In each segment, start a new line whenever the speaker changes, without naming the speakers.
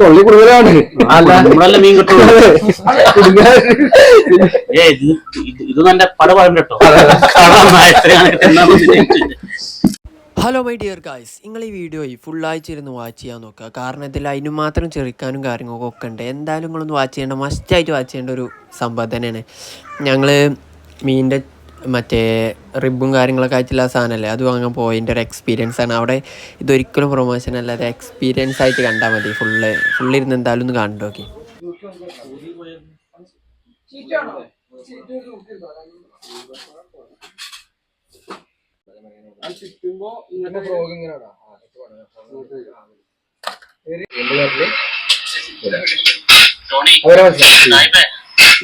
തൊള്ളി കൂടുതലാണ്.
നമ്മളല്ല മീൻ കിട്ടുള്ളൂ. ഇത് നല്ല പട പറഞ്ഞു കേട്ടോ.
ഹലോ മൈ ഡിയർ ഗായ്സ്, നിങ്ങൾ ഈ വീഡിയോ ഫുള്ളായിട്ടിരുന്ന് വാച്ച് ചെയ്യാൻ നോക്കുക. കാരണം ഇതിൽ അതിന് മാത്രം ചെറുക്കാനും കാര്യങ്ങളൊക്കെ ഒക്കെ ഉണ്ട്. എന്തായാലും നിങ്ങളൊന്ന് വാച്ച് ചെയ്യേണ്ട, മസ്റ്റായിട്ട് വാച്ച് ചെയ്യേണ്ട ഒരു സംഭവം തന്നെയാണ്. ഞങ്ങൾ മീനിൻ്റെ മറ്റേ റിബും കാര്യങ്ങളൊക്കെ ആയിട്ടുള്ള സാധനമല്ലേ, അത് വാങ്ങാൻ പോയതിൻ്റെ ഒരു എക്സ്പീരിയൻസ് ആണ്. അവിടെ ഇതൊരിക്കലും പ്രൊമോഷൻ അല്ലാതെ എക്സ്പീരിയൻസ് ആയിട്ട് കണ്ടാൽ മതി. ഫുള്ളിരുന്ന് എന്തായാലും ഒന്ന് കണ്ടു നോക്കി.
ചുറ്റുമ്പോ ഇങ്ങനത്തെ ഫ്രോഗ് ഇങ്ങനെയാണോ?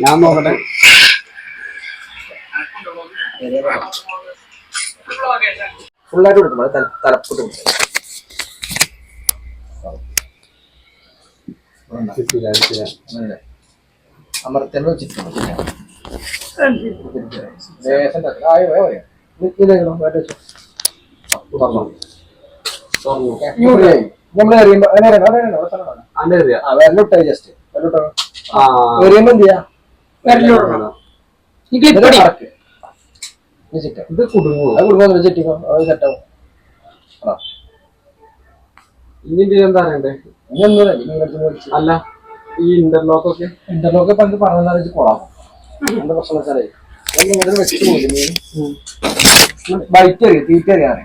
ഞാൻ നോക്കട്ടെ. ഫുള്ളായിട്ട് കൊടുക്കും, തലപ്പൊട്ട് കൊടുക്കും. അമർത്തേണ്ട വെച്ചിട്ടുണ്ട്. ജസ്റ്റ് എറിയുമ്പോ എന്ത് ചെയ്യാ? ഇത് കുടുങ്ങും ചെറ്റിക്കോ, അത് സെറ്റാവും. ഇനി എന്താ അറിയണ്ടേ? അല്ല, ഈ ഇന്റർലോക്ക് ഇപ്പൊ എനിക്ക് പറഞ്ഞാൽ കൊള്ളാം. എന്താ പ്രശ്നം വെച്ചാലേ വെച്ചിട്ട് പോലും ബൈറ്റ് അറിയാം, തീറ്റ അറിയാറേ.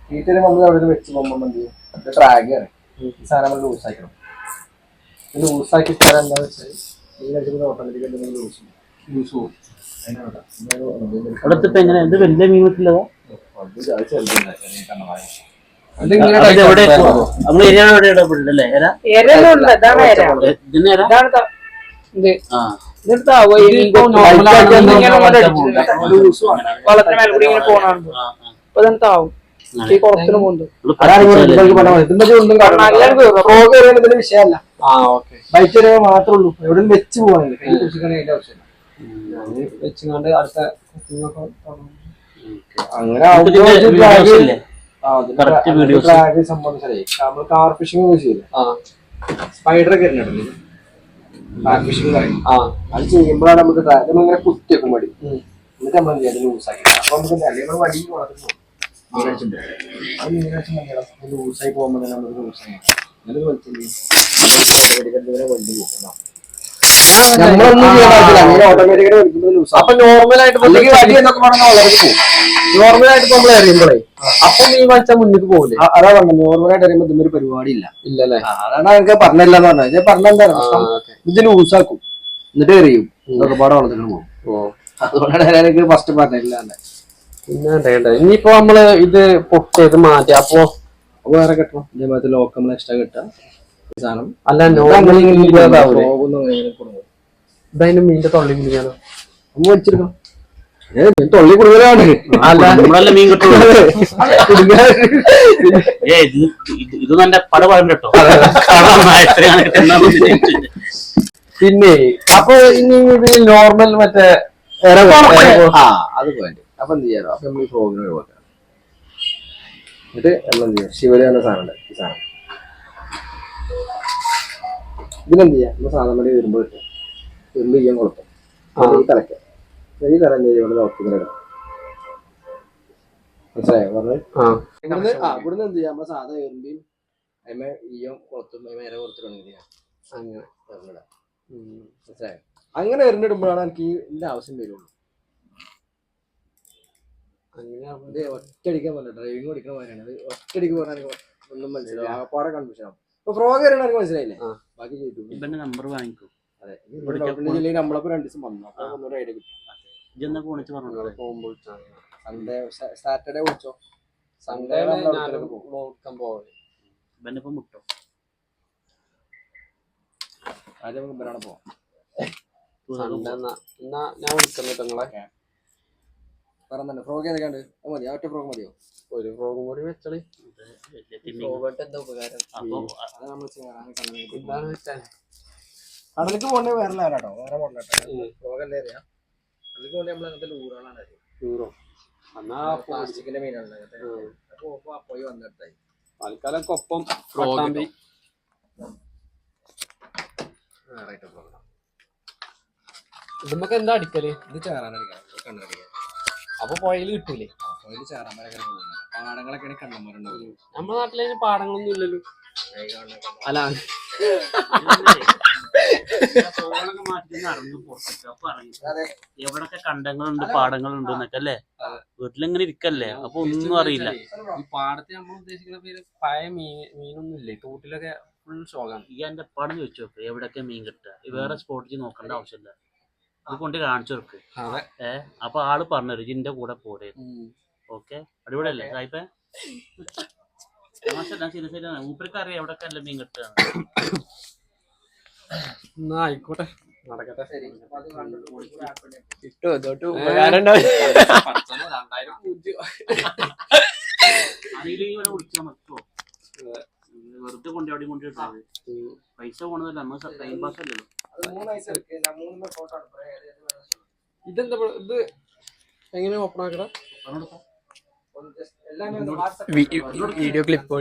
തീറ്റ നമ്മൾ അവിടെ വെച്ച് പോകുമ്പോൾ എന്ത് ചെയ്യും? ട്രാഗ് ആണ് ഈ സാധനം നമ്മൾ ലൂസാക്കണം. ലൂസാക്കി സ്ഥലം എന്താണെന്ന് വെച്ചാൽ മീൻ ഓട്ടോമാറ്റിക്കായിട്ട് ലൂസ് പോകും.
വലിയ മീൻ കിട്ടില്ലതോ?
വിഷയമല്ല, ബൈക്ക് വരുമ്പോ മാത്രമേ ഉള്ളൂ. എവിടെ വെച്ച് പോവാണെങ്കിൽ കൈ കുറിച്ചിട്ട് അതിന്റെ ആവശ്യമില്ല. വെച്ചുകൊണ്ട് അടുത്ത അങ്ങനെ സംബന്ധിച്ചാലേ നമ്മൾ കാർ ഫിഷിംഗ് യൂസ് ചെയ്യില്ലേ, സ്പൈഡർ ഒക്കെ ഇരുന്നിട്ടുണ്ട്. കാർ ഫിഷിംഗ് പറയും. അത് ചെയ്യുമ്പോഴാണ് നമുക്ക് ഇങ്ങനെ കുത്തിയേക്കും മടി. എന്നിട്ട് നമ്മൾ ലൂസാക്കി അപ്പൊ നമുക്ക് അല്ലെങ്കിൽ വടി വളർത്തുന്നു. ലൂസായി പോകുമ്പോ തന്നെ നമുക്ക് ലൂസായി വണ്ടി പോകും. അപ്പൊ നോർമലായിട്ട് നമ്മൾ എറിയുമ്പോഴേ അപ്പൊ മീൻ വലിച്ചാൽ മുന്നിട്ട് പോകില്ലേ? അതാ പറഞ്ഞത്, നോർമലായിട്ട് എറിയുമ്പോ ഇതൊന്നും ഒരു പരിപാടി ഇല്ലല്ലേ. അതാണ് എനിക്ക് പറഞ്ഞില്ലെന്ന് പറഞ്ഞത്. ഞാൻ പറഞ്ഞെന്താ ഇത് ലൂസാക്കും എന്നിട്ട് എറിയും, ഒരുപാട് വളർത്തിട്ട് പോകും. അതുകൊണ്ടാണ് എനിക്ക് ഫസ്റ്റ് പറഞ്ഞില്ല. പിന്നെ ഇനിയിപ്പോ നമ്മള് ഇത് പൊട്ടിയത് മാറ്റി അപ്പൊ വേറെ കിട്ടണം. ഇതേമാതിരി ലോക്ക് നമ്മൾ എക്സ്ട്രാ കിട്ടാം സാധനം. അല്ല ഇതതിന്റെ മീനിന്റെ തൊള്ളി കുടിക്കാനോ നമ്മൾ വലിച്ചെടുക്കണം. തൊള്ളി കൂടുതലാണ്.
നമ്മളല്ല മീൻ കിട്ടുള്ളൂ. ഇത് നല്ല പട പറഞ്ഞു കേട്ടോ.
പിന്നെ അപ്പൊ ഇനി നോർമൽ മറ്റേ അത് പോയിന്റ്. അപ്പൊ എന്ത് ചെയ്യാറോ? അപ്പൊ നമ്മൾ ഈ ഫ്രോഗിന് ഒഴിവാക്കാം. എന്നിട്ട് നമ്മളെന്ത് ചെയ്യാം? ശിവല് എന്ന സാധനം ഈ സാധനം ഇതിനെന്ത് ചെയ്യാം? നമ്മൾ സാധനം വരുമ്പോ കിട്ടും. വരുമ്പോ ചെയ്യാൻ കുഴപ്പം ഈ തലയ്ക്ക് ഈ തല എന്ത് ചെയ്യും? ഇവിടെ ഇടാം. മനസ്സിലായോ പറഞ്ഞത്? ഇവിടുന്ന് എന്ത് ചെയ്യാം? നമ്മളെ സാധനം വരുമ്പോ അതിമ ഈയം കുളത്തും മേലെ കൊടുത്തിട്ടുണ്ടെങ്കിൽ ചെയ്യാം. അങ്ങനെ വരണിടാം. മനസ്സിലായോ? അങ്ങനെ വരണിടുമ്പോഴാണ് എനിക്ക് ഇതിന്റെ ആവശ്യം വരുള്ളൂ. അങ്ങനെ ഒറ്റയടിക്കാൻ പോലെ ഡ്രൈവിംഗ് പഠിക്കുന്ന പോലെയാണ്. അത് ഒറ്റയടിക്ക് പറഞ്ഞാൽ ഒന്നും മനസ്സിലാവും. ആകപ്പാടെ കൺഫ്യൂഷൻ ആവും. ഇപ്പൊ ഫ്രോഗ് വരണം എനിക്ക് മനസ്സിലായില്ലേ? ബാക്കി ചെയ്തു
നമ്പർ വാങ്ങിക്കും.
അതെ, നമ്മളപ്പോ 2 ദിവസം വന്നു. അപ്പൊ ഒന്നൂടെ ഐഡിയ കിട്ടും. സൺഡേ സാറ്റർഡേ വിളിച്ചോ. സൺഡേ
മുട്ടോ
ആദ്യം നമുക്ക് ഇവരാണ് പോവാം.
ഞാൻ വിളിക്കുന്നുണ്ട് നിങ്ങളെ.
പറഞ്ഞ ഫ്രോഗ് ഏതൊക്കെയാണ്? മതി, ഒറ്റ ഫ്രോഗ് മതിയോ?
ഒരു ഫ്രോഗും കൂടി വെച്ചളി. എന്താ ഉപകാരം? ഇതാണ് വെച്ചാൽ
കടലിക്ക് പോകണ്ടേ വേറെ ആരാട്ടോ, വേറെ പോകണ്ടോ? ഫ്രോഗല്ലേ അറിയാം. കടലിക്ക് പോകണ്ടേ നമ്മൾ അങ്ങനത്തെ ലൂറാണ്.
ലൂറോ
പ്ലാസ്റ്റിക്കിന്റെ മീനാണ്. പോയി വന്നെടുത്തായി
തൽക്കാലം കൊപ്പം
ഇതുമ്മക്ക് എന്താ അടിക്കല്?
ഇത് ചേറാനടിക്കാം, കണ്ണടിക്കാം.
അപ്പൊ പുഴയില് കിട്ടൂലേ?
അതിൽ ചേറാന്മാരൊക്കെ പോകുന്നത് പാടങ്ങളൊക്കെയാണ് കണ്ണന്മാരുണ്ടാവില്ല.
നമ്മുടെ നാട്ടിലതിന് പാടങ്ങളൊന്നും ഇല്ലല്ലോ. അല്ല
സോളൊക്കെ മാറ്റി നടന്നു പുറത്തേക്ക് അപ്പൊ ഇറങ്ങി എവിടൊക്കെ കണ്ടങ്ങളുണ്ട് പാടങ്ങളുണ്ട് എന്നൊക്കെ അല്ലേ. വീട്ടിലിങ്ങനെ ഇരിക്കല്ലേ, അപ്പൊ ഒന്നും അറിയില്ല.
ഈ പാടത്ത് നമ്മൾ ഉദ്ദേശിക്കുന്ന പേര് പഴയ മീനൊന്നും ഇല്ലേ? തോട്ടിലൊക്കെ ഫുൾ ഷോക്കാണ്.
ഈ എന്റെ പാടം ചോദിച്ചു നോക്ക് എവിടൊക്കെ മീൻ കിട്ടുക. വേറെ സ്പോട്ടിൽ നോക്കേണ്ട ആവശ്യമില്ല, ഇത് കൊണ്ട് കാണിച്ചു കൊടുക്ക്. അപ്പൊ ആള് പറഞ്ഞുതരും ഇതിന്റെ കൂടെ പോരെ. ഓക്കെ, അടിപൊളിയല്ലേ സായിപ്പേ? ശരിയാണ്, മൂപ്പർക്ക് അറിയാം എവിടൊക്കെ അല്ല മീൻ കിട്ടുക.
എന്നാ ആയിക്കോട്ടെ, നടക്കട്ടെ.
കിട്ടുമോ തൊട്ട് ഉപകാരം ഉണ്ടാവും.
2000
അതിലേക്ക് ഇവിടെ വിളിച്ചാൽ മതിയോ? വെറുതെ കൊണ്ടോടി കൊണ്ടിട്ടാണ് പൈസ പോണതല്ല, നമ്മൾ ടൈം പാസ് അല്ലല്ലോ.
ഇതെന്താ ഇത് എങ്ങനെ ഓപ്പൺ ആക്കടാ?
വീഡിയോ ക്ലിപ്പ്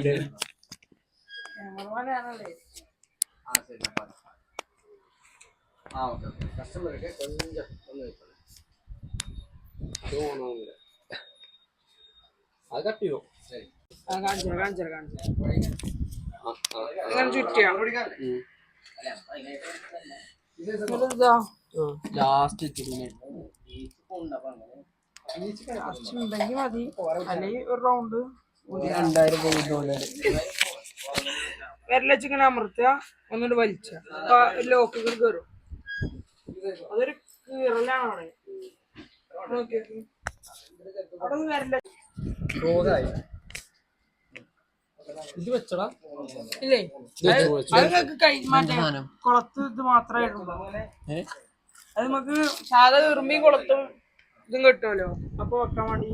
അത് കട്ട് ചെയ്തോ? ലാസ്റ്റ്
ഉണ്ടെങ്കിൽ മതി, അല്ലെങ്കിൽ ഒരു റൗണ്ട്
2000
വിരലച്ചിങ്ങനെ അമർത്തുക, ഒന്നുകൊണ്ട് വലിച്ച ലോക്കുകൾ കയറും. അതൊരു കീറലാണ് അവിടെ. നോക്കിയൊക്കെ അവിടെ ഒന്ന് വിരല
ഇത് വെച്ചടാ
ഇല്ലേ? അത് നിങ്ങൾക്ക് മറ്റേ കുളത്ത് ഇത് മാത്രമേ ഉള്ളൂ. അത് നമുക്ക് സാധാ ഉറുമ്പിയും കുളത്തും ഇതും കിട്ടുമല്ലോ, അപ്പൊ വെക്കാൻ വേണ്ടി.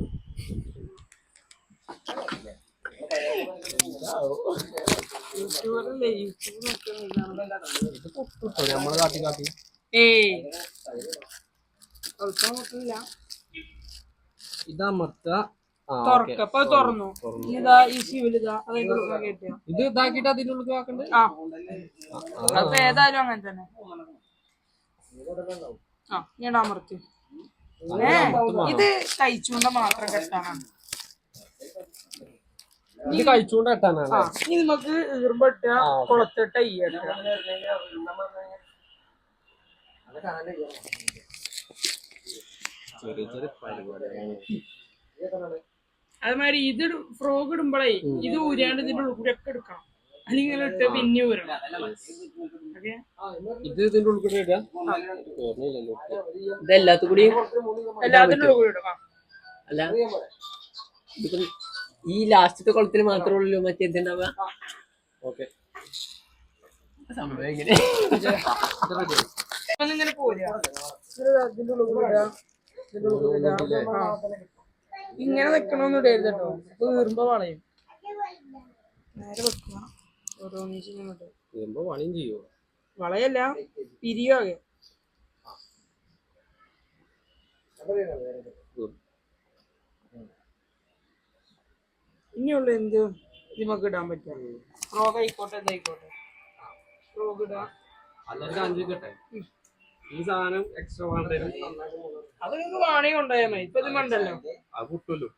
യൂട്യൂബറല്ലേ, യൂട്യൂബ്
നമ്മള് കാട്ടി കാട്ടി
നോക്കുന്നില്ല.
ഇതമർത്ത
തുറക്കപ്പോ തുറന്നു. ഇതാ ഈ ശിവലിതാ അതിന്റെ ഉള്ളിൽ കയറ്റിയ
ഇത് ഇതാക്കിട്ട് അതിന്റെ ഉള്ളിൽ ആക്കണ്ടേ?
അപ്പൊ ഏതായാലും അങ്ങനെ തന്നെ. ഞാൻ അമർത്തി. ഇത് കഴിച്ചുകൊണ്ട് മാത്രം കെട്ടാനാണ്.
ഇത് കഴിച്ചുകൊണ്ട് കെട്ടാനാണ്.
ഇനി നമുക്ക് ഈർമ്പട്ട കുളത്തിട്ട ഈ അതുമാതിരി ഇത് ഫ്രോഗ് ഇടുമ്പോഴേ ഇത് ഊരാണ്ട് ഇതിന്റെ ഉള്ളിൽ കൂടി ഒക്കെ എടുക്കണം, അല്ലെങ്കിൽ ഇങ്ങനെ ഇട്ട് പിന്നെ ഊരണം.
ഇത് ഇതിന്റെ ഉള്ളിൽ കൂടി ഇടുക?
ഇതെല്ലാത്തും കൂടി
എല്ലാത്തിൻ്റെ ഉള്ളിൽ കൂടി ഇടാം.
അല്ല ഈ ലാസ്റ്റത്തെ കുളത്തിന് മാത്രമേ ഉള്ളൂ മറ്റേ ഇതുണ്ടാവുക.
ഓക്കെ,
സംഭവം എങ്ങനെ
ഇങ്ങനെ പോരാ, ഇതിന്റെ ഉള്ളിൽ കൂടി ഇടാം, ഇതിന്റെ ഉള്ളിൽ കൂടി ഇടാം. ഇങ്ങനെ നിക്കണമെന്ന് ഇടരുത് കേട്ടോ, ഇപ്പൊ വീറുമ്പോ വളയും. നേരെ വെക്കുക, ഓരോന്നിട്ട്
പണിയും ചെയ്യോ?
വളയല്ല, പിരിയാകെ. ഇനിയുള്ള എന്ത് നമുക്ക് ഇടാൻ പറ്റും. ഫ്രോഗ് ആയിക്കോട്ടെ, എന്തായിക്കോട്ടെ, ഫ്രോഗ് ഇടാം.
അല്ലെങ്കിൽ 5 കിട്ടെ. ഈ സാധനം എക്സ്ട്രാ വേണ്ടത്
അത് നിങ്ങൾക്ക് വാണിയും ഉണ്ടായാൽ മതി. ഇപ്പൊ ഇത് മണ്ടല്ലോ,
അത് പൊട്ടുമല്ലോ.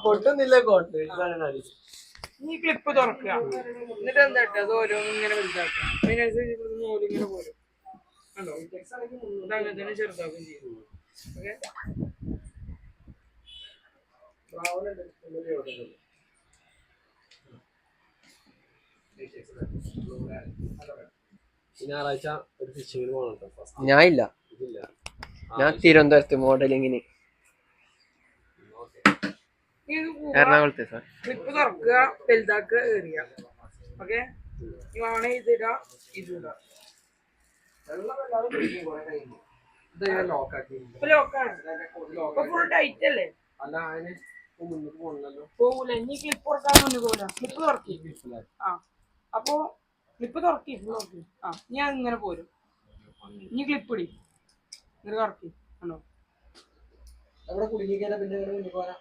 പൊട്ടുന്നില്ല.
ഈ ക്ലിപ്പ് തുറക്കുക, എന്നിട്ട് എന്താ അത് ഓരോന്നും ഇങ്ങനെ വലുതാക്കുക. അതിനനുസരിച്ച് നൂല് ഇങ്ങനെ പോരും. കണ്ടോ? അതങ്ങനെ തന്നെ ചെറുതാക്കുകയും ചെയ്യും. ഓക്കെ,
ഞായറാഴ്ച ഒരു ഫിഷിങ്ങിന് പോകണം കേട്ടോ.
ഞാൻ ഇല്ല, ഞാൻ തിരുവനന്തപുരത്ത് മോഡലിങ്ങിന്, എറണാകുളത്ത്. സാർ
ക്ലിപ്പ് തുറക്കുക, വലുതാക്കുക, ഏറിയ. ഓക്കെ, ഈ വാണ ഇതിടാ, ഇതിടാ. ഇപ്പൊ ലോക്കാണ്, ഇപ്പൊ ഫുൾ ടൈറ്റ് അല്ലേ?
അല്ല, അതിന് മുന്നോട്ട് പോകണല്ലോ.
പോകൂല. ഇനി ക്ലിപ്പ് തുറക്കാൻ മുന്നിൽ പോകില്ല. ക്ലിപ്പ് തുറക്കി. അപ്പൊ ക്ലിപ്പ് തുറക്കി, ഞാൻ ഇങ്ങനെ പോരും. ഇനി ക്ലിപ്പ് ഇടി, ഇങ്ങനെ കറക്കി. കണ്ടോ?
അവിടെ കുടുങ്ങിക്കാൻ പിന്നെ മുന്നിൽ പോരാ.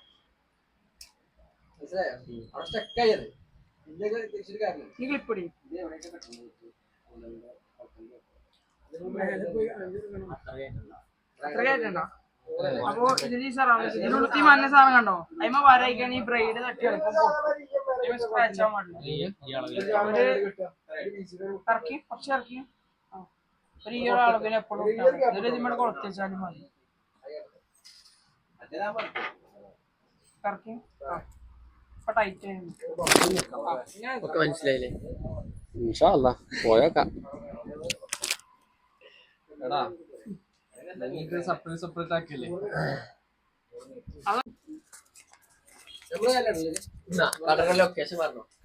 മനസ്സിലായോ? അവിടെ സ്റ്റക്കായത്
ഈ ക്ലിപ്പിടി അത്ര കയറ്റണ്ട. അപ്പൊ ഇതിൽ ഈ സാറാണ് ഇതിനുള്ളിൽ ഈ മഞ്ഞ സാധനം കണ്ടോ അതിമ വരയ്ക്കാൻ ഈ ബ്രൈഡ് തട്ടി എളുപ്പം സ്ക്രാച്ച് ആവാൻ പാടില്ല. ഇറക്കി കുറച്ച് ഇറക്കി ഒരു ഈ അളവിന് എപ്പോഴും ഇതിമ്മടെ കുളത്തി വെച്ചാലും മതി. ഇറക്കി ഇപ്പൊ ടൈറ്റ്
ഒക്കെ മനസ്സിലായില്ലേ?
പോയേക്കാം. എടാ സെപ്പറേറ്റ് ആക്കിയല്ലേ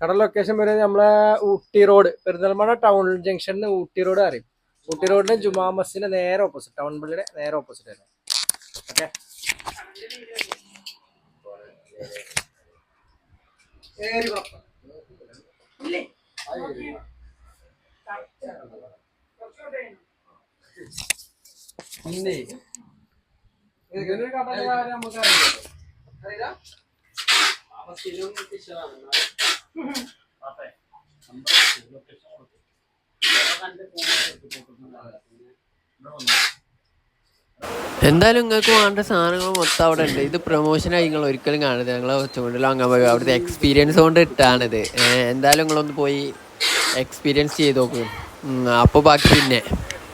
കട ലൊക്കേഷൻ വരെ നമ്മളെ ഊട്ടി റോഡ് പെരിന്തൽമണ്ണ ടൗൺ ജംഗ്ഷനിൽ ഊട്ടി റോഡ് അറിയും. ഊട്ടി റോഡിന് ജുമാ മസ്ജിദിന്റെ നേരെ ഓപ്പോസിറ്റ്, ടൗൺ പള്ളിയുടെ നേരെ ഓപ്പോസിറ്റ് വരെ. ഓക്കെ ഇതിനൊരു കടയുടെ കാര്യം നമുക്ക് അറിയില്ല.
എന്തായാലും നിങ്ങൾക്ക് വേണ്ട സാധനങ്ങൾ മൊത്തം അവിടെ ഉണ്ട്. ഇത് പ്രൊമോഷനായി നിങ്ങൾ ഒരിക്കലും കാണരുത്. ഞങ്ങൾ ചൂണ്ടിൽ വാങ്ങാൻ പോയി അവിടുത്തെ എക്സ്പീരിയൻസ് കൊണ്ട് ഇട്ടാണിത്. എന്തായാലും നിങ്ങളൊന്ന് പോയി എക്സ്പീരിയൻസ് ചെയ്ത് നോക്കും. അപ്പോൾ ബാക്കി പിന്നെ